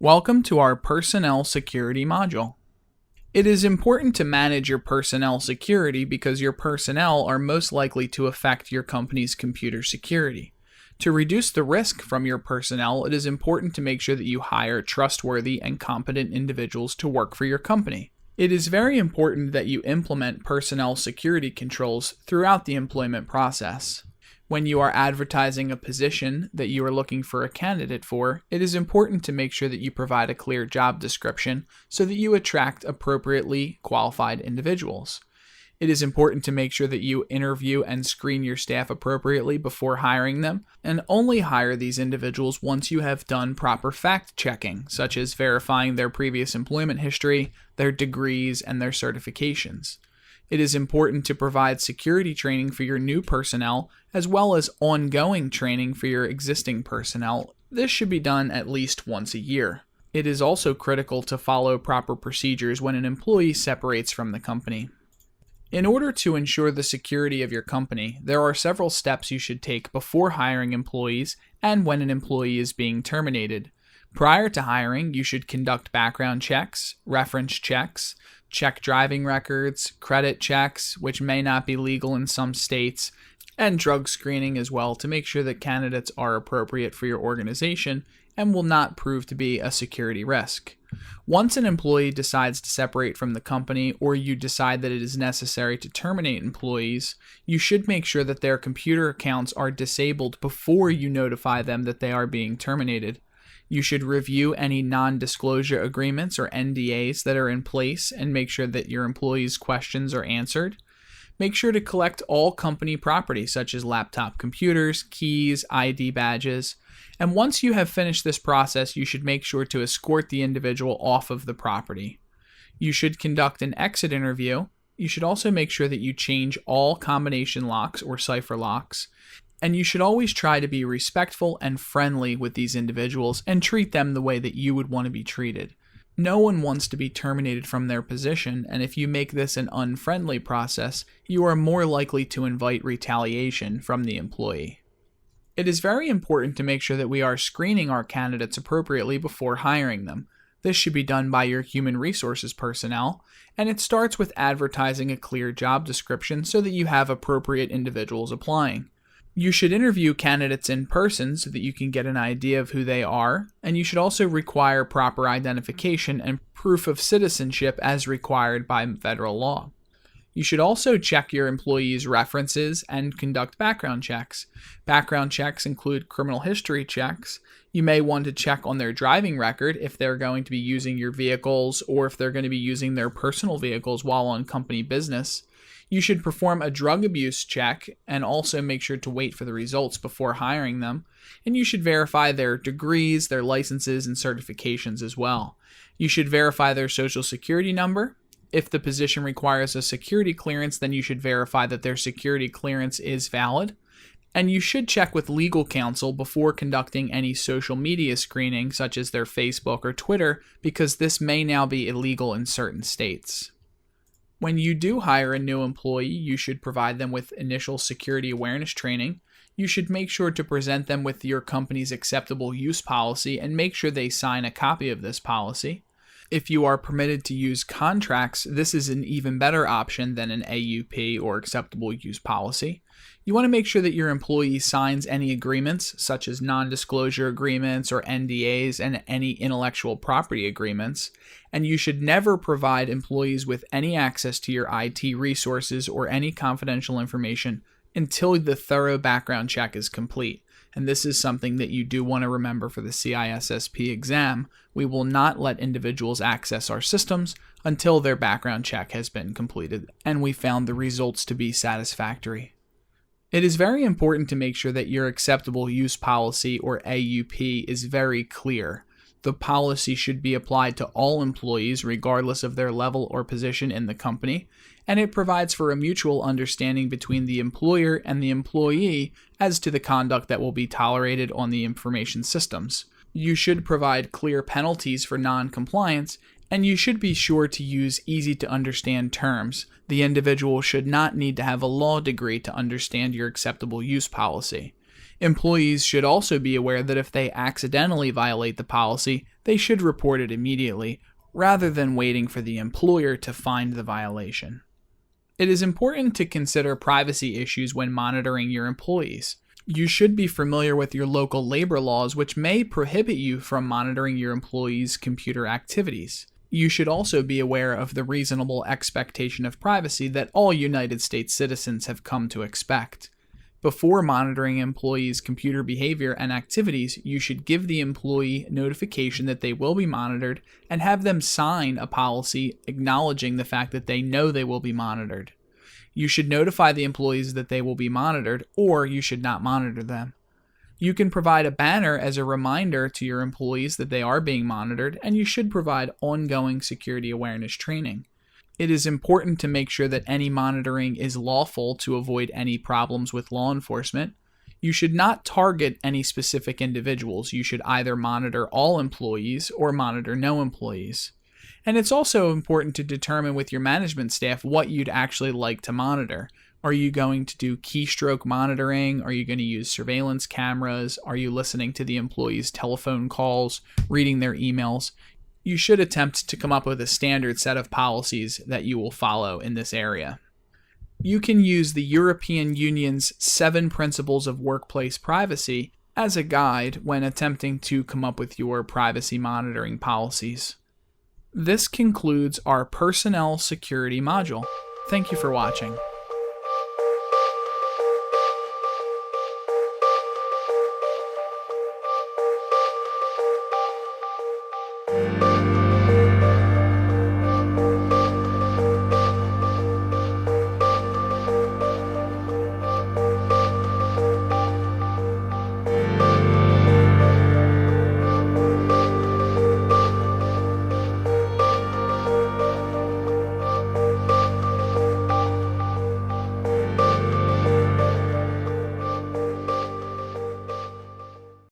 Welcome to our Personnel Security module. It is important to manage your personnel security because your personnel are most likely to affect your company's computer security. To reduce the risk from your personnel, it is important to make sure that you hire trustworthy and competent individuals to work for your company. It is very important that you implement personnel security controls throughout the employment process. When you are advertising a position that you are looking for a candidate for, it is important to make sure that you provide a clear job description so that you attract appropriately qualified individuals. It is important to make sure that you interview and screen your staff appropriately before hiring them, and only hire these individuals once you have done proper fact-checking, such as verifying their previous employment history, their degrees, and their certifications. It is important to provide security training for your new personnel, as well as ongoing training for your existing personnel. This should be done at least once a year. It is also critical to follow proper procedures when an employee separates from the company. In order to ensure the security of your company, there are several steps you should take before hiring employees and when an employee is being terminated. Prior to hiring, you should conduct background checks, reference checks, check driving records, credit checks, which may not be legal in some states, and drug screening as well to make sure that candidates are appropriate for your organization and will not prove to be a security risk. Once an employee decides to separate from the company or you decide that it is necessary to terminate employees, you should make sure that their computer accounts are disabled before you notify them that they are being terminated. You should review any non-disclosure agreements or NDAs that are in place and make sure that your employees' questions are answered. Make sure to collect all company property such as laptop computers, keys, ID badges. And once you have finished this process, you should make sure to escort the individual off of the property. You should conduct an exit interview. You should also make sure that you change all combination locks or cipher locks. And you should always try to be respectful and friendly with these individuals and treat them the way that you would want to be treated. No one wants to be terminated from their position, and if you make this an unfriendly process, you are more likely to invite retaliation from the employee. It is very important to make sure that we are screening our candidates appropriately before hiring them. This should be done by your human resources personnel, and it starts with advertising a clear job description so that you have appropriate individuals applying. You should interview candidates in person so that you can get an idea of who they are, and you should also require proper identification and proof of citizenship as required by federal law. You should also check your employees' references and conduct background checks. Background checks include criminal history checks. You may want to check on their driving record if they're going to be using your vehicles or if they're going to be using their personal vehicles while on company business. You should perform a drug abuse check and also make sure to wait for the results before hiring them. And you should verify their degrees, their licenses, and certifications as well. You should verify their social security number. If the position requires a security clearance, then you should verify that their security clearance is valid. And you should check with legal counsel before conducting any social media screening, such as their Facebook or Twitter, because this may now be illegal in certain states. When you do hire a new employee, you should provide them with initial security awareness training. You should make sure to present them with your company's acceptable use policy and make sure they sign a copy of this policy. If you are permitted to use contracts, this is an even better option than an AUP or acceptable use policy. You want to make sure that your employee signs any agreements, such as non-disclosure agreements or NDAs and any intellectual property agreements. And you should never provide employees with any access to your IT resources or any confidential information until the thorough background check is complete. And this is something that you do want to remember for the CISSP exam. We will not let individuals access our systems until their background check has been completed and we found the results to be satisfactory. It is very important to make sure that your acceptable use policy or AUP is very clear. The policy should be applied to all employees regardless of their level or position in the company, and it provides for a mutual understanding between the employer and the employee as to the conduct that will be tolerated on the information systems. You should provide clear penalties for non-compliance, and you should be sure to use easy-to-understand terms. The individual should not need to have a law degree to understand your acceptable use policy. Employees should also be aware that if they accidentally violate the policy, They should report it immediately, rather than waiting for the employer to find the violation. It is important to consider privacy issues when monitoring your employees. You should be familiar with your local labor laws, which may prohibit you from monitoring your employees' computer activities. You should also be aware of the reasonable expectation of privacy that all United States citizens have come to expect. Before monitoring employees' computer behavior and activities, you should give the employee notification that they will be monitored and have them sign a policy acknowledging the fact that they know they will be monitored. You should notify the employees that they will be monitored, or you should not monitor them. You can provide a banner as a reminder to your employees that they are being monitored, and you should provide ongoing security awareness training. It is important to make sure that any monitoring is lawful to avoid any problems with law enforcement. You should not target any specific individuals. You should either monitor all employees or monitor no employees. And it's also important to determine with your management staff what you'd actually like to monitor. Are you going to do keystroke monitoring? Are you going to use surveillance cameras? Are you listening to the employees' telephone calls, reading their emails? You should attempt to come up with a standard set of policies that you will follow in this area. You can use the European Union's 7 Principles of Workplace Privacy as a guide when attempting to come up with your privacy monitoring policies. This concludes our personnel security module. Thank you for watching.